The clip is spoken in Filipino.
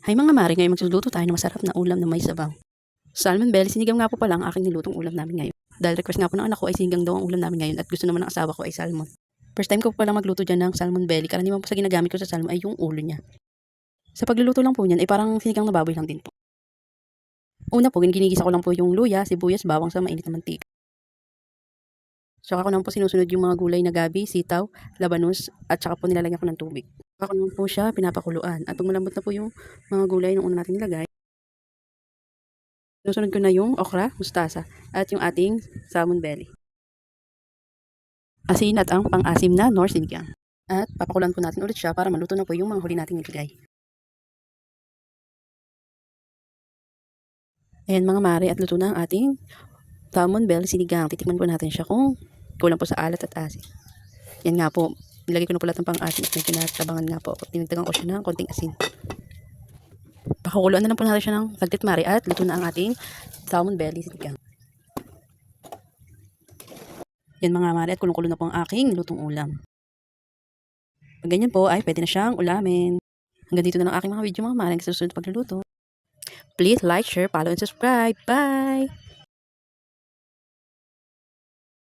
Hay mga mare, ngayon magluluto tayo ng masarap na ulam na may sabaw. Salmon belly, sinigang nga po pala ang aking nilutong ulam namin ngayon. Dahil request nga po ng anak ko ay sinigang daw ang ulam namin ngayon at gusto naman ng asawa ko ay salmon. First time ko po palang magluto dyan ng salmon belly, karaniwan po sa ginagamit ko sa salmon ay yung ulo niya. Sa pagluluto lang po niyan ay parang sinigang na baboy lang din po. Una po, ginigisa ko lang po yung luya, sibuyas, bawang sa mainit na mantika. Saka ko naman po sinusunod yung mga gulay na gabi, sitaw, labanos, at saka po nilalagyan ko ng tubig. Saka ko naman po siya pinapakuluan. At pag malambot na po yung mga gulay na una natin nilagay, susunod ko na yung okra, mustasa, at yung ating salmon belly. Asin at ang pang-asim na nor sinigang. At papakulan po natin ulit siya para maluto na po yung mga huli nating nilagay. Ayan mga mare, at luto na ang ating salmon belly sinigang. Titikman po natin siya kung kulang po sa alat at asin. Yan nga po, nilagay ko na po lahat ng pang-asin at medyo natabangan nga po. Tinagdagan ko siya ng konting asin. Pakukuluan na lang po natin siya ng saglit mare at luto na ang ating salmon belly sinigang. Yan mga mare, at kulong-kulo na po ang aking lutong ulam. Pag ganyan po ay pwede na siyang ulamin. Hanggang dito na lang aking mga video mga mare. Hanggang sa susunod pagluluto. Please like, share, follow, and subscribe. Bye!